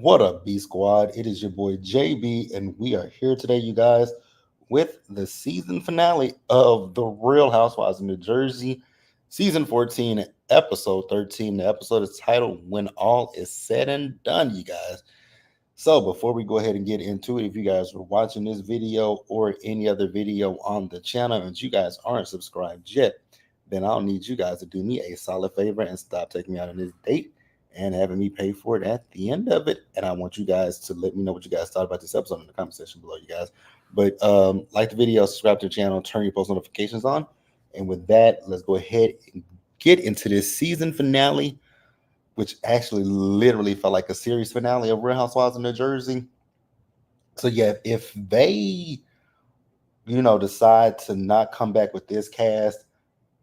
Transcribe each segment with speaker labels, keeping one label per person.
Speaker 1: What up, B Squad? It is your boy JB, and we are here today, you guys, with the season finale of The Real Housewives of New Jersey, season 14, episode 13. The episode is titled When All Is Said and Done, you guys. So, before we go ahead and get into it, if you guys are watching this video or any other video on the channel and you guys aren't subscribed yet, then I'll need you guys to do me a solid favor and stop taking me out on this date and having me pay for it at the end of it. And I want you guys to let me know what you guys thought about this episode in the comment section below, you guys. But like the video, subscribe to the channel, turn your post notifications on. And with that, let's go ahead and get into this season finale, which actually literally felt like a series finale of Real Housewives of New Jersey. So yeah, if they, decide to not come back with this cast,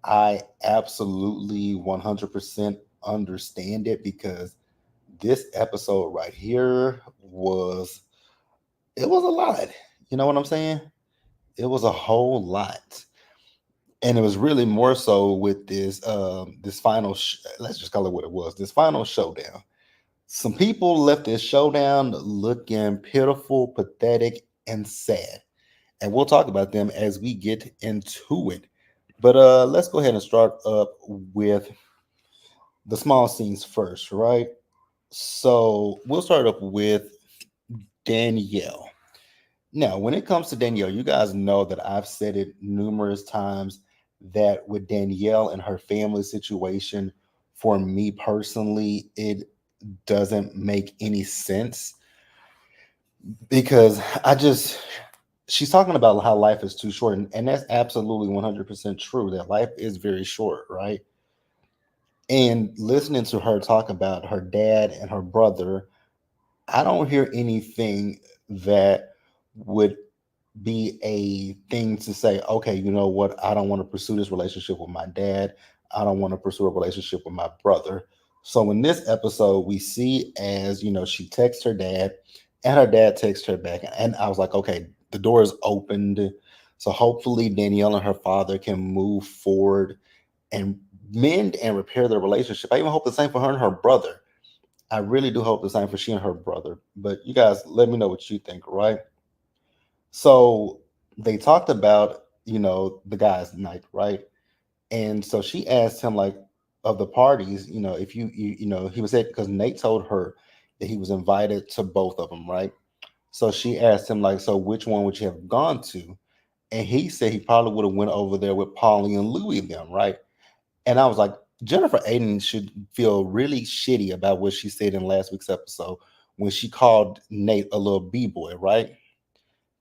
Speaker 1: I absolutely 100% understand it, because this episode right here was a lot. You know what I'm saying? It was a whole lot. And it was really more so with this final let's just call it what it was, this final showdown. Some people left this showdown looking pitiful, pathetic, and sad. And we'll talk about them as we get into it. But let's go ahead and start up with the small scenes first, right? So we'll start up with Danielle. Now, when it comes to Danielle, you guys know that I've said it numerous times that with Danielle and her family situation, for me personally, it doesn't make any sense, because she's talking about how life is too short. And that's absolutely 100% true, that life is very short, right? And listening to her talk about her dad and her brother, I don't hear anything that would be a thing to say, okay, you know what? I don't want to pursue this relationship with my dad. I don't want to pursue a relationship with my brother. So in this episode, we see as, she texts her dad and her dad texts her back. And I was like, okay, the door is opened. So hopefully Danielle and her father can move forward and mend and repair their relationship. I even hope the same for her and her brother. I really do hope the same for she and her brother. But you guys, let me know what you think, right? So they talked about, the guys' night, right? And so she asked him, like, of the parties, if he was at, because Nate told her that he was invited to both of them, right? So she asked him, like, so which one would you have gone to? And he said he probably would have went over there with Polly and Louie and them, right? And I was like, Jennifer Aiden should feel really shitty about what she said in last week's episode when she called Nate a little b-boy, right?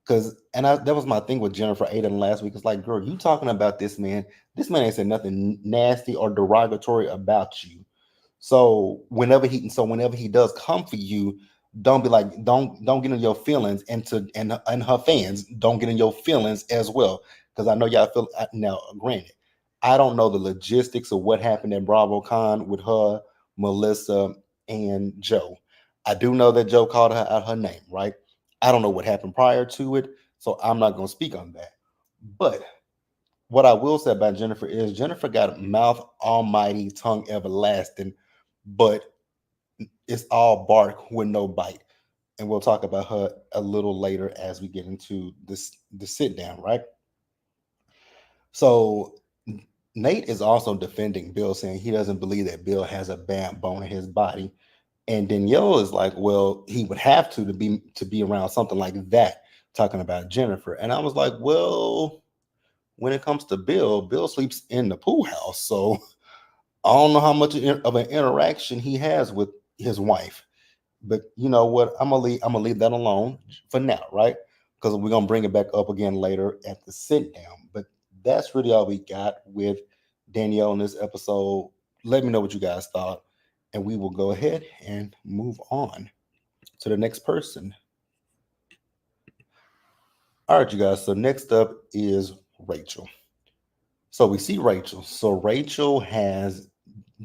Speaker 1: Because that was my thing with Jennifer Aiden last week. It's like, girl, you talking about this man? This man ain't said nothing nasty or derogatory about you. So whenever he does come for you, don't be like, don't get in your feelings, and her fans don't get in your feelings as well. Because I know y'all feel now. Granted, I don't know the logistics of what happened at BravoCon with her, Melissa, and Joe. I do know that Joe called her out her name, right? I don't know what happened prior to it, so I'm not going to speak on that. But what I will say about Jennifer is Jennifer got a mouth almighty, tongue everlasting, but it's all bark with no bite. And we'll talk about her a little later as we get into the sit down, right? So Nate is also defending Bill, saying he doesn't believe that Bill has a bad bone in his body. And Danielle is like, well, he would have to be around something like that, talking about Jennifer. And I was like, well, when it comes to Bill sleeps in the pool house. So I don't know how much of an interaction he has with his wife. But you know what? I'm gonna leave that alone for now, right? Because we're gonna bring it back up again later at the sit down. But that's really all we got with Danielle in this episode. Let me know what you guys thought, and we will go ahead and move on to the next person. All right, you guys. So next up is Rachel. So we see Rachel. So Rachel has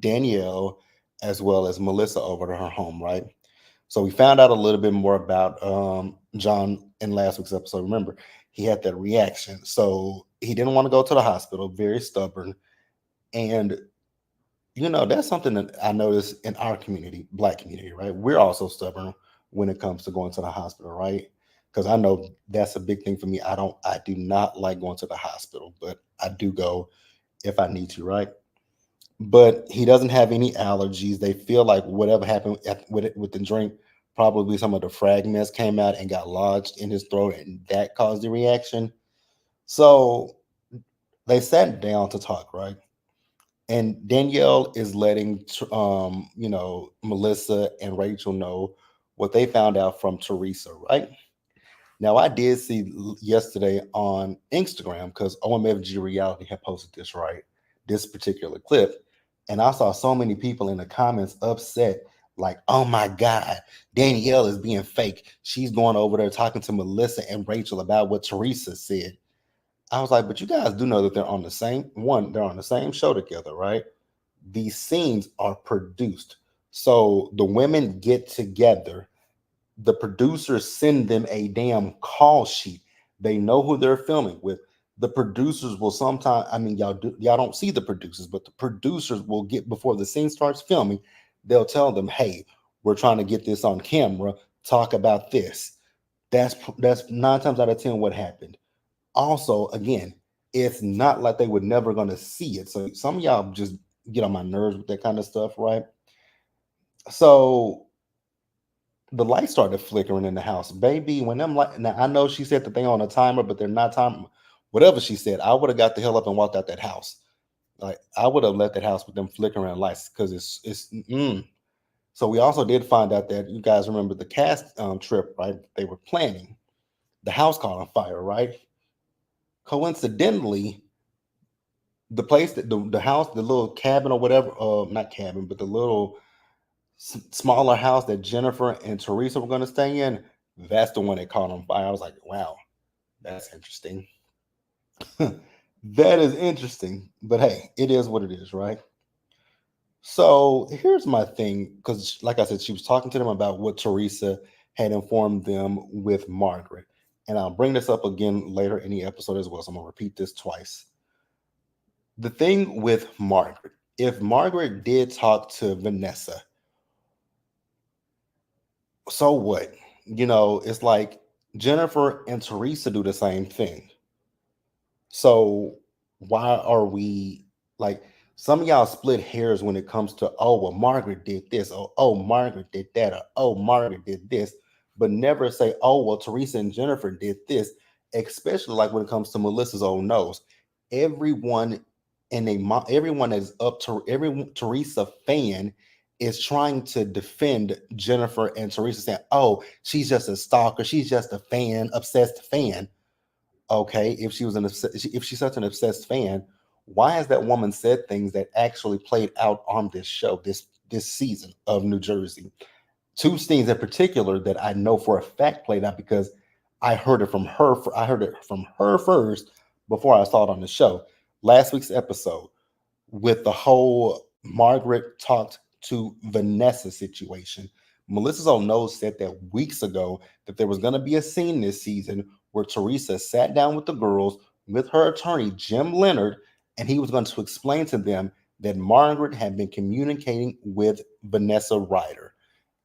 Speaker 1: Danielle as well as Melissa over to her home, right? So we found out a little bit more about John in last week's episode. Remember, he had that reaction. So he didn't want to go to the hospital, very stubborn. And, that's something that I noticed in our community, Black community, right? We're also stubborn. when it comes to going to the hospital, right? Because I know that's a big thing for me. I do not like going to the hospital, but I do go if I need to, right? But he doesn't have any allergies. They feel like whatever happened with the drink, probably some of the fragments came out and got lodged in his throat, and that caused the reaction. So they sat down to talk, right? And Danielle is letting Melissa and Rachel know what they found out from Teresa, right? Now I did see yesterday on Instagram because OMFG Reality had posted this, right, this particular clip, and I saw so many people in the comments upset, like, "Oh my God, Danielle is being fake. She's going over there talking to Melissa and Rachel about what Teresa said." I was like, "But you guys do know that they're on the same one. They're on the same show together, right? These scenes are produced. So the women get together, the producers send them a damn call sheet. They know who they're filming with. The producers will sometimes, I mean, y'all don't see the producers, but the producers will get before the scene starts filming, they'll tell them, hey, we're trying to get this on camera, talk about this. That's 9 times out of 10 what happened. Also, again, it's not like they were never gonna see it. So some of y'all just get on my nerves with that kind of stuff, right? So the lights started flickering in the house, baby. When them like, now I know she said that they on a timer, but they're not timer. Whatever she said, I would have got the hell up and walked out that house. Like I would have left that house with them flickering lights because it's. So we also did find out that you guys remember the cast trip, right? They were planning. The house caught on fire, right? Coincidentally, the place that the house, the little cabin or whatever, not cabin, but the little smaller house that Jennifer and Teresa were going to stay in, that's the one that caught on fire. I was like, wow, that's interesting. That is interesting. But hey, it is what it is, right? So here's my thing, because like I said, she was talking to them about what Teresa had informed them with Margaret. And I'll bring this up again later in the episode as well. So I'm going to repeat this twice. The thing with Margaret, if Margaret did talk to Vanessa, so what? It's like Jennifer and Teresa do the same thing. So why are we like some of y'all split hairs when it comes to, oh well, Margaret did this, or oh Margaret did that, or oh Margaret did this, but never say, oh well, Teresa and Jennifer did this, especially like when it comes to Melissa's old nose. Everyone everyone that is up to every Teresa fan is trying to defend Jennifer and Teresa, saying, oh, she's just a stalker, she's just a fan, obsessed fan. Okay, if she's such an obsessed fan, why has that woman said things that actually played out on this show, this season of New Jersey? Two scenes in particular that I know for a fact played out because I heard it from her first before I saw it on the show. Last week's episode with the whole Margaret talked to Vanessa situation. Melissa's own nose said that weeks ago that there was going to be a scene this season where Teresa sat down with the girls with her attorney, Jim Leonard, and he was going to explain to them that Margaret had been communicating with Vanessa Ryder.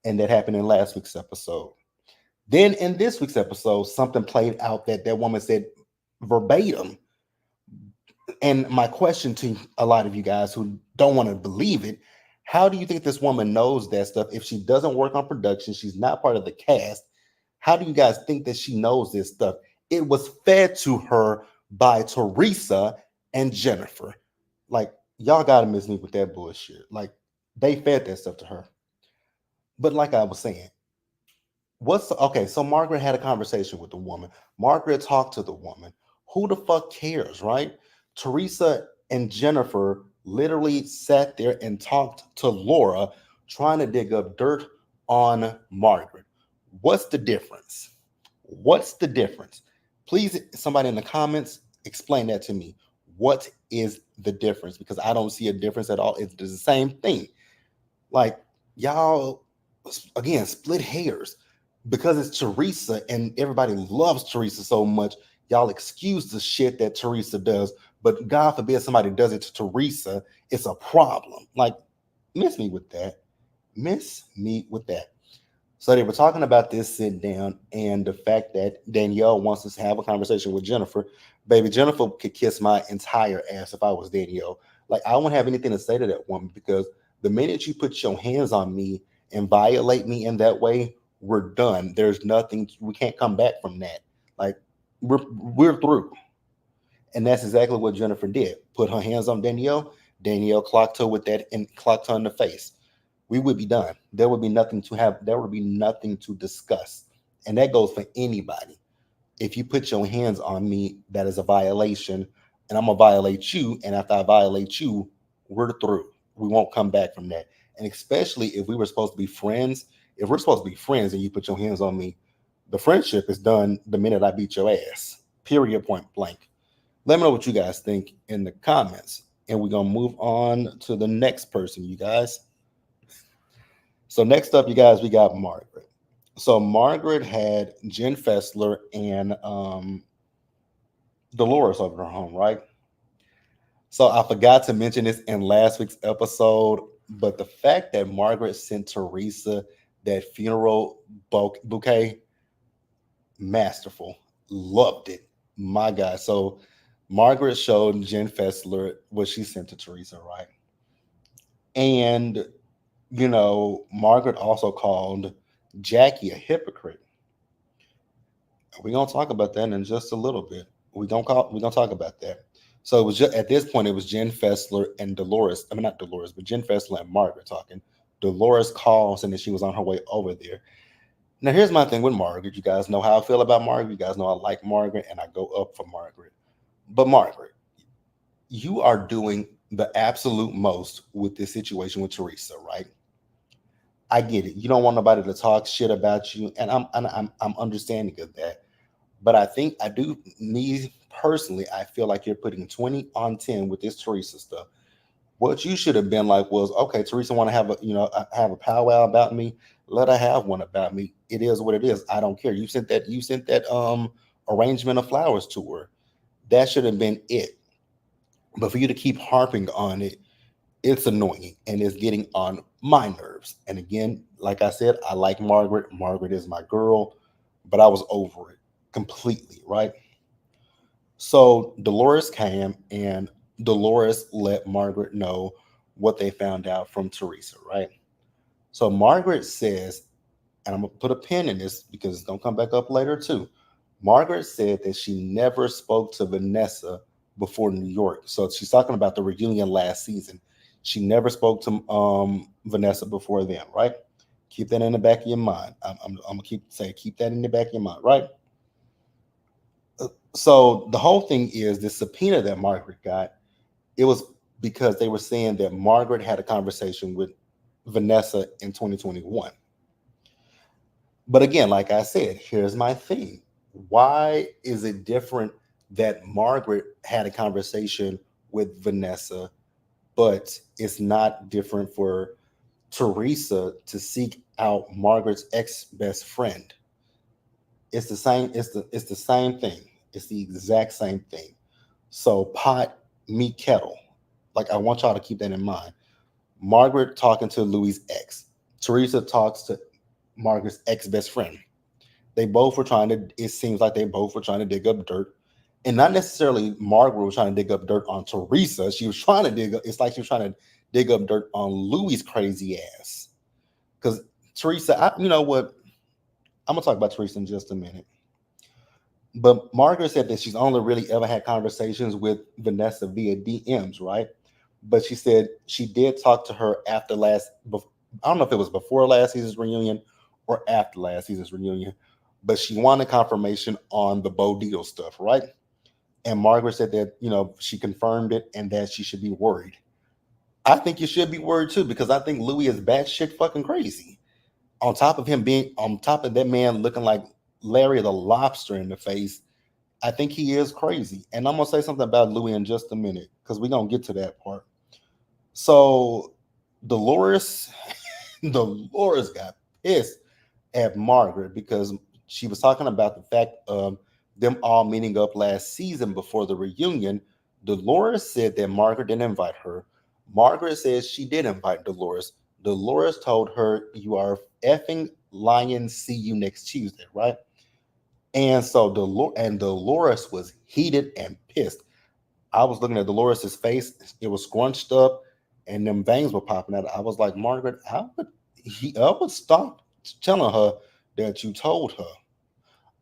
Speaker 1: And that happened in last week's episode. Then in this week's episode, something played out that that woman said verbatim. And my question to a lot of you guys who don't want to believe it, how do you think this woman knows that stuff if she doesn't work on production? She's not part of the cast. How do you guys think that she knows this stuff? It was fed to her by Teresa and Jennifer. Like, y'all got to miss me with that bullshit. Like, they fed that stuff to her. But like I was saying, okay? So Margaret had a conversation with the woman. Margaret talked to the woman. Who the fuck cares, right? Teresa and Jennifer literally sat there and talked to Laura, trying to dig up dirt on Margaret. What's the difference? What's the difference? Please, somebody in the comments, explain that to me. What is the difference? Because I don't see a difference at all. It's the same thing. Like, y'all, again, split hairs because it's Teresa and everybody loves Teresa so much. Y'all excuse the shit that Teresa does, but God forbid somebody does it to Teresa, it's a problem. Like, miss me with that. Miss me with that. So they were talking about this sit down and the fact that Danielle wants us to have a conversation with Jennifer. Baby, Jennifer could kiss my entire ass if I was Danielle. Like, I wouldn't have anything to say to that woman because the minute you put your hands on me and violate me in that way, we're done. There's nothing, we can't come back from that. Like, we're through. And that's exactly what Jennifer did. Put her hands on Danielle. Danielle clocked her with that and clocked her in the face. We would be done. There would be nothing to have, there would be nothing to discuss. And that goes for anybody. If you put your hands on me, that is a violation, and I'm gonna violate you. And after I violate you, we're through. We won't come back from that. And especially if we were supposed to be friends, if we're supposed to be friends and you put your hands on me, the friendship is done the minute I beat your ass. Period, point blank. Let me know what you guys think in the comments. And we're gonna move on to the next person, you guys. So next up, you guys, we got Margaret. So Margaret had Jen Fessler and Dolores over her home, right? So I forgot to mention this in last week's episode, but the fact that Margaret sent Teresa that funeral bouquet, masterful. Loved it. My God. So Margaret showed Jen Fessler what she sent to Teresa, right? And Margaret also called Jackie a hypocrite. We're gonna talk about that in just a little bit. We're gonna talk about that. So it was just at this point it was Jen Fessler and Dolores. I mean not Dolores, but Jen Fessler and Margaret talking. Dolores calls and then she was on her way over there. Now here's my thing with Margaret. You guys know how I feel about Margaret. You guys know I like Margaret and I go up for Margaret. But Margaret, you are doing the absolute most with this situation with Teresa, right? I get it. You don't want nobody to talk shit about you, and I'm understanding of that. But I think I do. Me personally, I feel like you're putting 20 on 10 with this Teresa stuff. What you should have been like was, okay, Teresa want to have have a powwow about me. Let her have one about me. It is what it is. I don't care. You sent that arrangement of flowers to her. That should have been it. But for you to keep harping on it, it's annoying and it's getting on my nerves. And again, like I said, I like Margaret. Margaret is my girl, but I was over it completely, right? So Dolores came and Dolores let Margaret know what they found out from Teresa, right? So Margaret says, and I'm gonna put a pin in this because it's gonna come back up later too. Margaret said that she never spoke to Vanessa before New York. So she's talking about the reunion last season. She never spoke to Vanessa before then, right? Keep that in the back of your mind. I'm gonna keep saying keep that in the back of your mind, right? So the whole thing is this subpoena that Margaret got. It was because they were saying that Margaret had a conversation with Vanessa in 2021. But again, like I said, here's my thing. Why is it different that Margaret had a conversation with Vanessa, but it's not different for Teresa to seek out Margaret's ex best friend? It's the same. It's the same thing. It's the exact same thing. So pot meet kettle. Like I want y'all to keep that in mind. Margaret talking to Louis' ex. Teresa talks to Margaret's ex best friend. They both were trying to, it seems like they both were trying to dig up dirt. And not necessarily Margaret was trying to dig up dirt on Teresa. She was trying to dig up, it's like she was trying to dig up dirt on Louis' crazy ass. Because Teresa, you know what? I'm gonna talk about Teresa in just a minute. But Margaret said that she's only really ever had conversations with Vanessa via DMs, right? But she said she did talk to her after I don't know if it was before last season's reunion or after last season's reunion, but she wanted confirmation on the Bo Deal stuff, right? And Margaret said that, she confirmed it and that she should be worried. I think you should be worried too, because I think Louis is batshit fucking crazy. On top of that man looking like Larry the Lobster in the face, I think he is crazy. And I'm gonna say something about Louis in just a minute because we're gonna get to that part. So Dolores, Dolores got pissed at Margaret because she was talking about the fact of them all meeting up last season before the reunion. Dolores said that Margaret didn't invite her. Margaret says she did invite Dolores. Dolores told her, "You are effing lion, see you next Tuesday, right? And so Dolores was heated and pissed. I was looking at Dolores's face; it was scrunched up, and them veins were popping out. I was like, Margaret, I would stop telling her that you told her.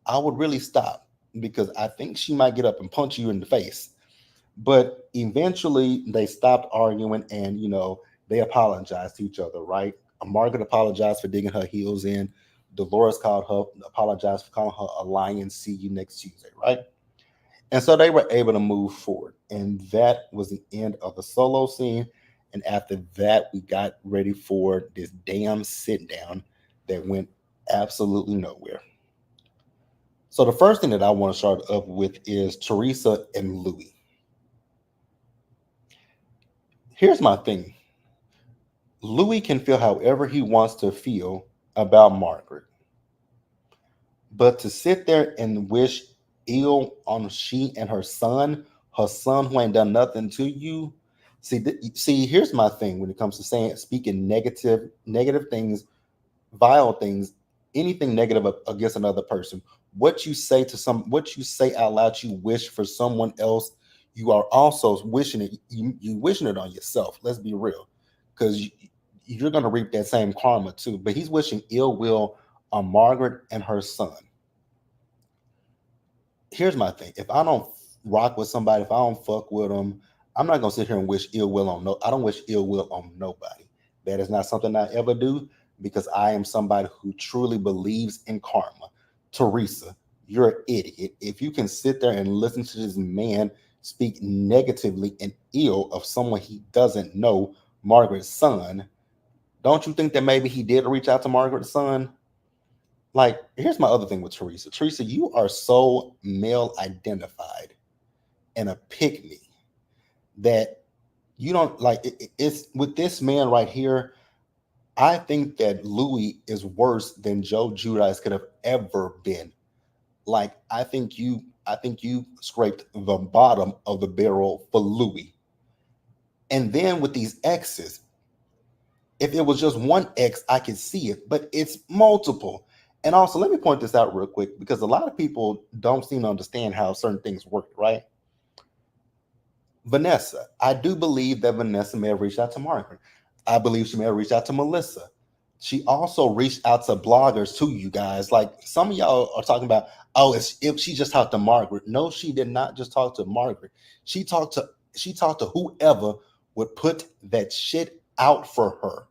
Speaker 1: I would really stop because I think she might get up and punch you in the face. But eventually they stopped arguing and, they apologized to each other, right? Margaret apologized for digging her heels in. Dolores apologized for calling her a lion. See you next Tuesday, right? And so they were able to move forward. And that was the end of the solo scene. And after that, we got ready for this damn sit down that went absolutely nowhere. So the first thing that I want to start up with is Teresa and Louis. Here's my thing. Louis can feel however he wants to feel about Margaret, but to sit there and wish ill on she and her son who ain't done nothing to you. See, here's my thing when it comes to speaking negative things, vile things, anything negative against another person. What you say out loud, you wish for someone else. You are also wishing it. You wishing it on yourself. Let's be real, because you're gonna reap that same karma too. But he's wishing ill will on Margaret and her son. Here's my thing: if I don't rock with somebody, if I don't fuck with them, I'm not gonna sit here and wish ill will on no. I don't wish ill will on nobody. That is not something I ever do because I am somebody who truly believes in karma. Teresa, you're an idiot. If you can sit there and listen to this man speak negatively and ill of someone he doesn't know, Margaret's son, don't you think that maybe he did reach out to Margaret's son? Like, here's my other thing with Teresa. Teresa, you are so male identified and a pick me that you don't like it's with this man right here. I think that Louis is worse than Joe Judice could have ever been. Like, I think you scraped the bottom of the barrel for Louis. And then with these exes, if it was just one ex, I could see it, but it's multiple. And also, let me point this out real quick because a lot of people don't seem to understand how certain things work, right? Vanessa, I do believe that Vanessa may have reached out to Margaret. I believe she may have reached out to Melissa. She also reached out to bloggers too, you guys. Like some of y'all are talking about, oh, if she just talked to Margaret. No, she did not just talk to Margaret. She talked to she talked to whoever would put that shit out for her.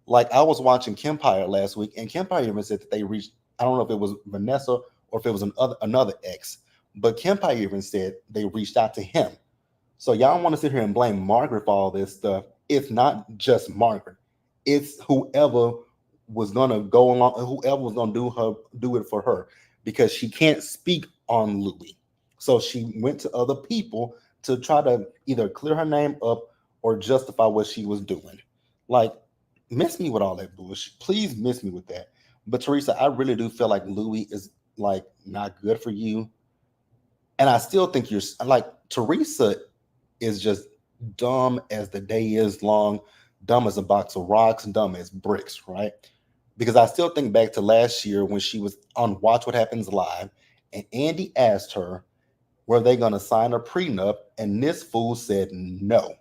Speaker 1: Like I was watching Kempire last week, and Kempire even said that they reached. I don't know if it was Vanessa or if it was another ex, but Kempire even said they reached out to him. So y'all want to sit here and blame Margaret for all this stuff. It's not just Margaret. It's whoever was gonna go along, whoever was gonna do it for her, because she can't speak on Louis. So she went to other people to try to either clear her name up or justify what she was doing. Like, miss me with all that bullshit. Please miss me with that. But Teresa, I really do feel like Louis is like not good for you. And I still think you're like Teresa is just dumb as the day is long, dumb as a box of rocks, dumb as bricks, right? Because I still think back to last year when she was on Watch What Happens Live, and Andy asked her, were they going to sign a prenup? And this fool said no.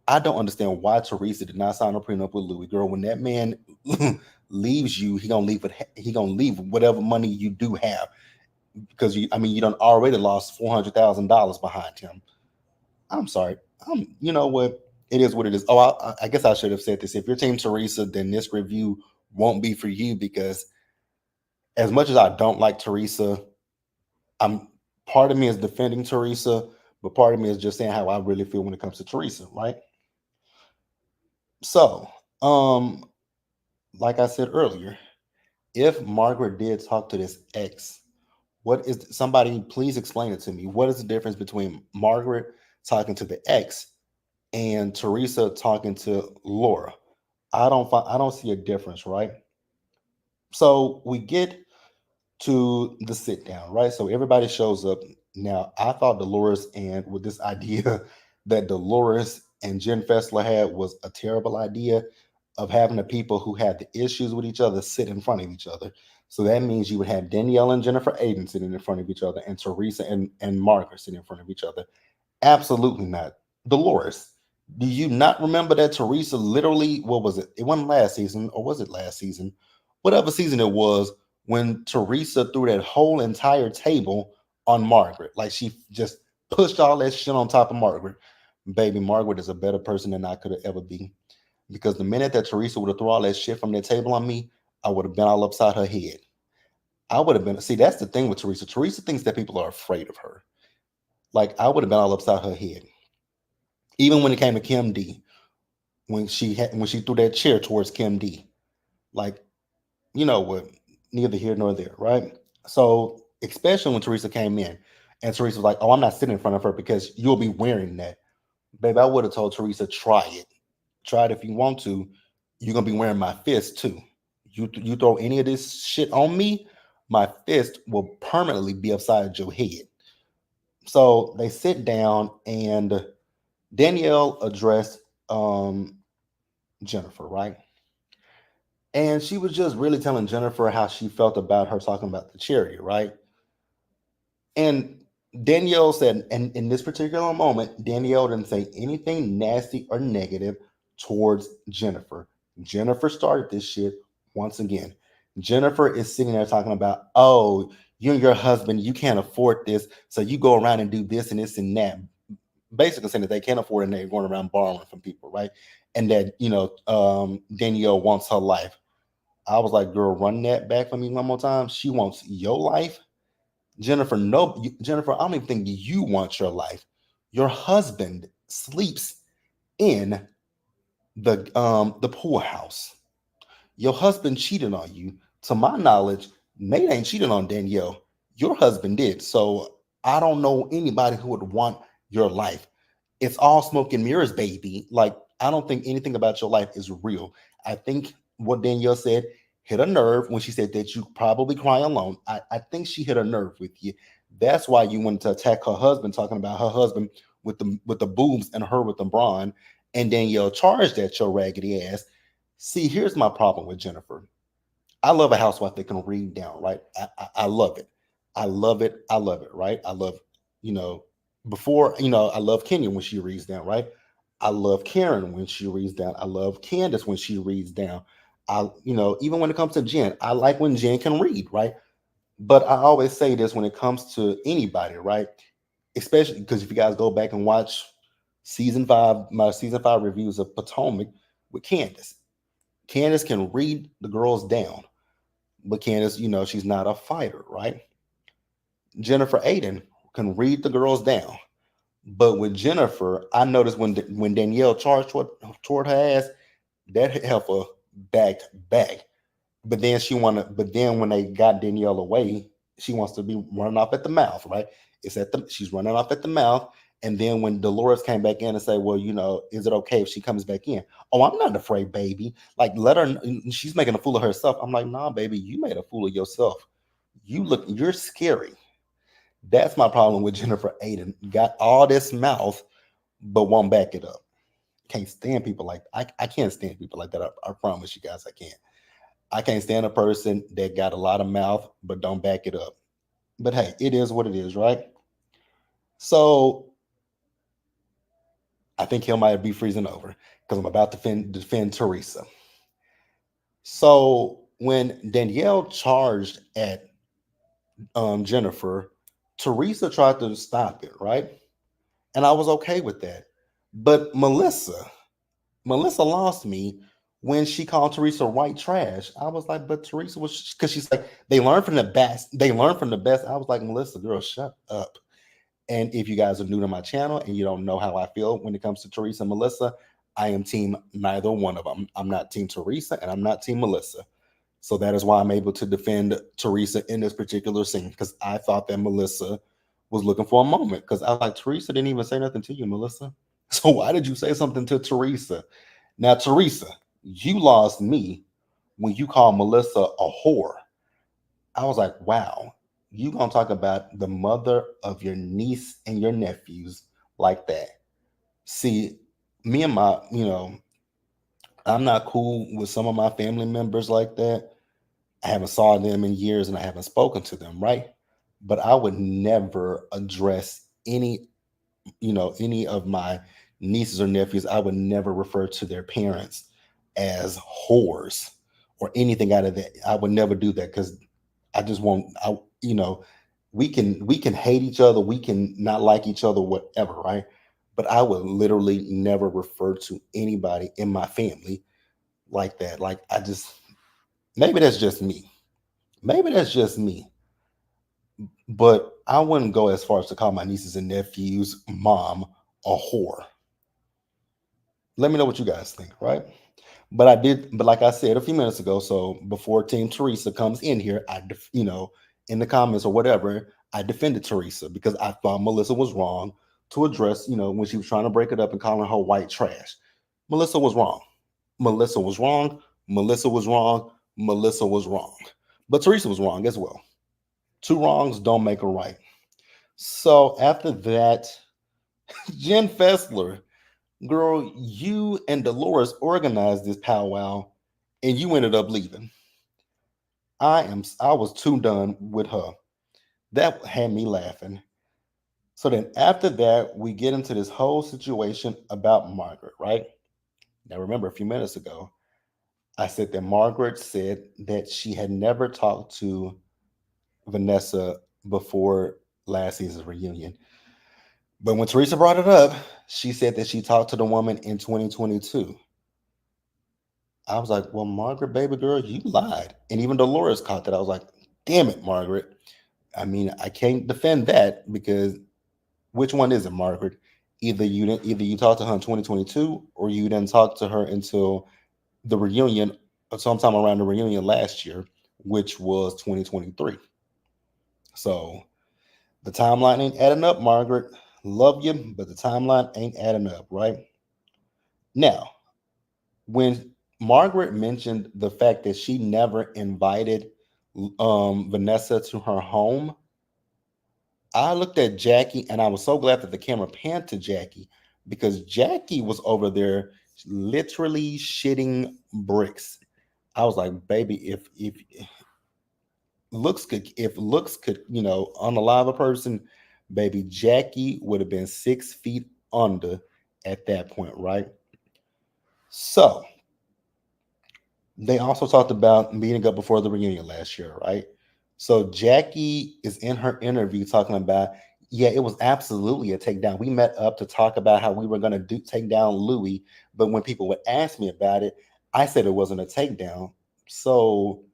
Speaker 1: I don't understand why Teresa did not sign a prenup with Louis. Girl, when that man leaves you, he gonna leave whatever money you do have because you done already lost $400,000 behind him. I'm sorry. You know what? It is what it is. Oh, I guess I should have said this. If you're Team Teresa, then this review won't be for you because as much as I don't like Teresa, I'm part of me is defending Teresa, but part of me is just saying how I really feel when it comes to Teresa, right? So, like I said earlier, if Margaret did talk to this ex, what is somebody please explain it to me? What is the difference between Margaret talking to the ex and Teresa talking to Laura? I don't see a difference, right? So we get to the sit down, right? So everybody shows up. Now I thought Dolores and with this idea that Dolores and Jen Fessler had was a terrible idea. of having the people who had the issues with each other sit in front of each other. So that means you would have Danielle and Jennifer Aiden sitting in front of each other, and Teresa and Margaret sitting in front of each other. Absolutely not. Dolores, do you not remember that Teresa literally, what was it? It wasn't last season, or was it last season? Whatever season it was, when Teresa threw that whole entire table on Margaret. Like she just pushed all that shit on top of Margaret. Baby, Margaret is a better person than I could have ever been. Because the minute that Teresa would have thrown all that shit from that table on me, I would have been all upside her head. I would have been, see, that's the thing with Teresa. Teresa thinks that people are afraid of her. Like, I would have been all upside her head. Even when it came to Kim D, when she threw that chair towards Kim D, like, you know what, neither here nor there, right? So especially when Teresa came in, and Teresa was like, "Oh, I'm not sitting in front of her because you'll be wearing that." Baby, I would have told Teresa, "Try it, try it if you want to. You're gonna be wearing my fist too. You throw any of this shit on me, my fist will permanently be upside your head." So they sit down, and Danielle addressed Jennifer, right? And she was just really telling Jennifer how she felt about her talking about the charity, right? And Danielle said, and in this particular moment, Danielle didn't say anything nasty or negative towards Jennifer. Jennifer started this shit once again. Jennifer is sitting there talking about, oh, you and your husband, you can't afford this. So you go around and do this and that. Basically saying that they can't afford it and they're going around borrowing from people, right? And that, Danielle wants her life. I was like, girl, run that back for me one more time. She wants your life. Jennifer, no, Jennifer, I don't even think you want your life. Your husband sleeps in the poorhouse. Your husband cheated on you. To my knowledge, Nate ain't cheated on Danielle. Your husband did. So I don't know anybody who would want your life. It's all smoke and mirrors, baby. Like, I don't think anything about your life is real. I think what Danielle said hit a nerve when she said that you probably cry alone. I think she hit a nerve with you. That's why you wanted to attack her husband, talking about her husband with the boobs and her with the brawn, and Danielle charged at your raggedy ass. See, here's my problem with Jennifer. I love a housewife that can read down, right? I love it. I love it. I love it, right? I love, you know, before, I love Kenya when she reads down, right? I love Karen when she reads down. I love Candace when she reads down. Even when it comes to Jen, I like when Jen can read, right? But I always say this when it comes to anybody, right? Especially because if you guys go back and watch my season five reviews of Potomac with Candace, Candace can read the girls down, but Candace, she's not a fighter, right? Jennifer Aiden can read the girls down, but with Jennifer, I noticed when Danielle charged toward her ass, that heifer backed back. But then when they got Danielle away, she wants to be running off at the mouth, right? She's running off at the mouth. And then when Dolores came back in and said, well, is it okay if she comes back in? Oh, I'm not afraid, baby. Like, let her, she's making a fool of herself. I'm like, nah, baby, you made a fool of yourself. You're scary. That's my problem with Jennifer Aiden. Got all this mouth, but won't back it up. Can't stand people like I can't stand people like that. I promise you guys I can't. I can't stand a person that got a lot of mouth but don't back it up. But hey, it is what it is, right? So I think he might be freezing over because I'm about to defend Teresa. So when Danielle charged at Jennifer, Teresa tried to stop it, right? And I was okay with that. But Melissa lost me when she called Teresa white trash. I was like, but Teresa was, because she's like, they learn from the best. They learn from the best. I was like, Melissa, girl, shut up. And if you guys are new to my channel and you don't know how I feel when it comes to Teresa and Melissa, I am team neither one of them. I'm not team Teresa and I'm not team Melissa. So that is why I'm able to defend Teresa in this particular scene, because I thought that Melissa was looking for a moment. Because I was like, Teresa didn't even say nothing to you, Melissa. So why did you say something to Teresa? Now, Teresa, you lost me when you called Melissa a whore. I was like, wow, you gonna talk about the mother of your niece and your nephews like that? See, me and my, I'm not cool with some of my family members like that. I haven't saw them in years and I haven't spoken to them, right? But I would never address any of my nieces or nephews. I would never refer to their parents as whores or anything out of that. I would never do that because I just won't. We can hate each other, we can not like each other, whatever, right? But I would literally never refer to anybody in my family like that. Like I just maybe that's just me. Maybe that's just me. But I wouldn't go as far as to call my nieces and nephews mom a whore. Let me know what you guys think, right? But I did, but like I said a few minutes ago, so before Team Teresa comes in here, in the comments or whatever, I defended Teresa because I thought Melissa was wrong to address, when she was trying to break it up and calling her white trash. Melissa was wrong. Melissa was wrong. Melissa was wrong. Melissa was wrong. But Teresa was wrong as well. Two wrongs don't make a right. So after that, Jen Fessler, girl, you and Dolores organized this powwow and you ended up leaving. I was too done with her. That had me laughing. So then after that, we get into this whole situation about Margaret, right? Now remember a few minutes ago, I said that Margaret said that she had never talked to Vanessa before last season's reunion. But when Teresa brought it up, she said that she talked to the woman in 2022. I was like, well, Margaret, baby girl, you lied. And even Dolores caught that. I was like, damn it, Margaret. I mean, I can't defend that because which one is it, Margaret? Either you talked to her in 2022 or you didn't talk to her until the reunion, sometime around the reunion last year, which was 2023. So the timeline ain't adding up, Margaret. Love you, but the timeline ain't adding up, right? Now, when Margaret mentioned the fact that she never invited Vanessa to her home, I looked at Jackie and I was so glad that the camera panned to Jackie because Jackie was over there literally shitting bricks. I was like, baby, if looks could unalive a person, baby, Jackie would have been 6 feet under at that point, right? So they also talked about meeting up before the reunion last year, right? So Jackie is in her interview talking about, yeah, it was absolutely a takedown. We met up to talk about how we were going to do take down Louis, but when people would ask me about it, I said it wasn't a takedown. So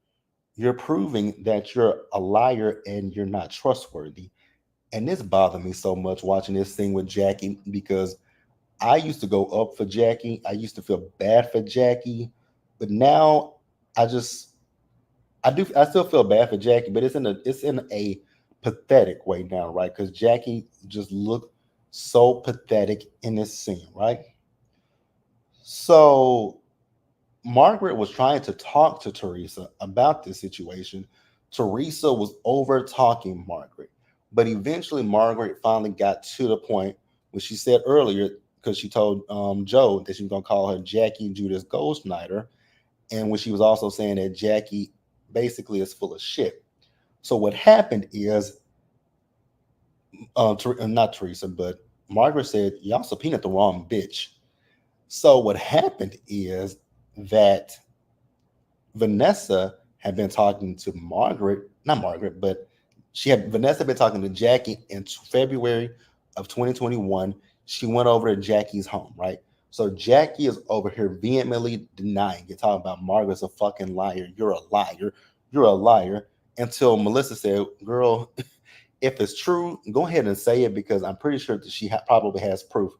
Speaker 1: you're proving that you're a liar and you're not trustworthy. And this bothered me so much watching this thing with Jackie because I used to go up for Jackie. I used to feel bad for Jackie, but now I just I still feel bad for Jackie, but it's in a pathetic way now, right? Because Jackie just looked so pathetic in this scene, right? So Margaret was trying to talk to Teresa about this situation. Teresa was over talking Margaret, but eventually Margaret finally got to the point where she said earlier, because she told Joe that she was going to call her Jackie Judas Goldschneider, and when she was also saying that Jackie basically is full of shit. So what happened is, not Teresa, but Margaret said, y'all subpoenaed the wrong bitch. So what happened is that Vanessa had been talking to Margaret, not Margaret, but Vanessa been talking to Jackie in February of 2021. She went over to Jackie's home, right? So Jackie is over here vehemently denying it, talking about Margaret's a fucking liar. You're a liar. You're a liar. Until Melissa said, "Girl, if it's true, go ahead and say it because I'm pretty sure that she probably has proof."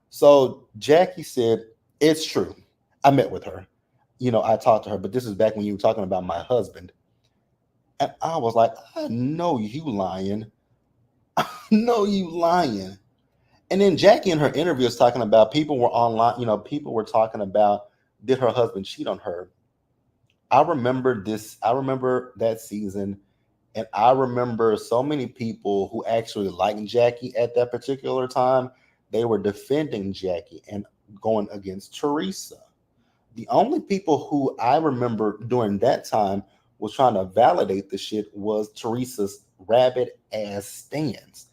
Speaker 1: So Jackie said, "It's true. I met with her. I talked to her, but this is back when you were talking about my husband." And I was like, I know you lying. I know you lying. And then Jackie in her interview is talking about people were online, people were talking about did her husband cheat on her. I remember that season, and I remember so many people who actually liked Jackie at that particular time. They were defending Jackie and going against Teresa. The only people who I remember during that time was trying to validate the shit was Teresa's rabbit ass stands.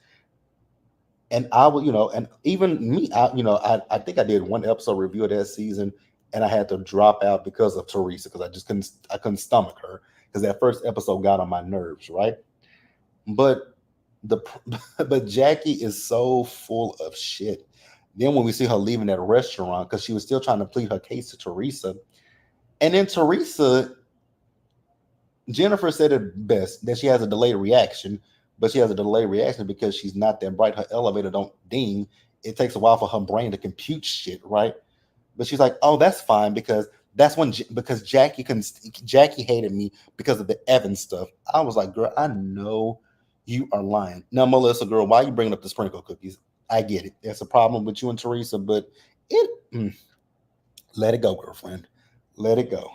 Speaker 1: And I would, and even me, I think I did one episode review of that season, and I had to drop out because of Teresa because I couldn't stomach her because that first episode got on my nerves, right? But the but Jackie is so full of shit. Then when we see her leaving that restaurant because she was still trying to plead her case to Teresa, and then Teresa Jennifer said it best that she has a delayed reaction, but she has a delayed reaction because she's not that bright. Her elevator don't ding. It takes a while for her brain to compute shit, right? But she's like, "Oh, that's fine because that's when because Jackie hated me because of the Evan stuff." I was like, "Girl, I know you are lying." Now, Melissa, girl, why are you bringing up the sprinkle cookies? I get it. There's a problem with you and Teresa, but it let it go, girlfriend. Let it go.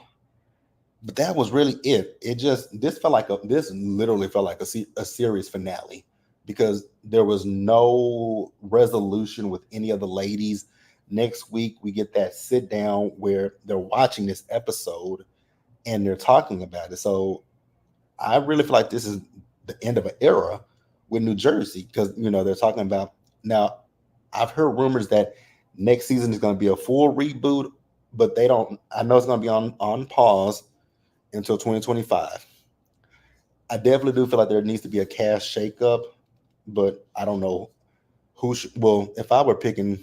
Speaker 1: But that was really it. It just this literally felt like a series finale because there was no resolution with any of the ladies. Next week we get that sit down where they're watching this episode and they're talking about it. So I really feel like this is the end of an era with New Jersey because they're talking about now. I've heard rumors that next season is going to be a full reboot, but they don't. I know it's going to be on pause until 2025. I definitely do feel like there needs to be a cast shakeup, but I don't know who should. Well, if I were picking,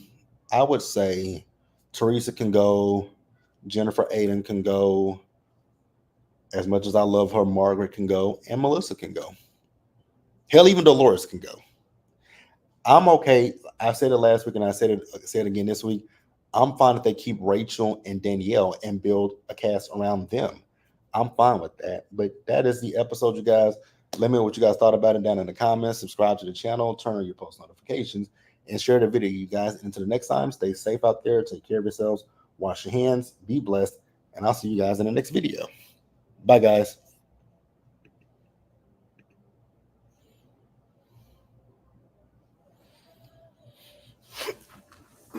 Speaker 1: I would say Teresa can go, Jennifer Aiden can go. As much as I love her, Margaret can go, and Melissa can go. Hell, even Dolores can go. I'm okay. I said it last week, and I said it again this week. I'm fine if they keep Rachel and Danielle and build a cast around them. I'm fine with that. But that is the episode, you guys. Let me know what you guys thought about it down in the comments. Subscribe to the channel, turn on your post notifications, and share the video, you guys. And until the next time, stay safe out there. Take care of yourselves. Wash your hands. Be blessed. And I'll see you guys in the next video. Bye, guys.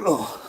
Speaker 1: Ugh.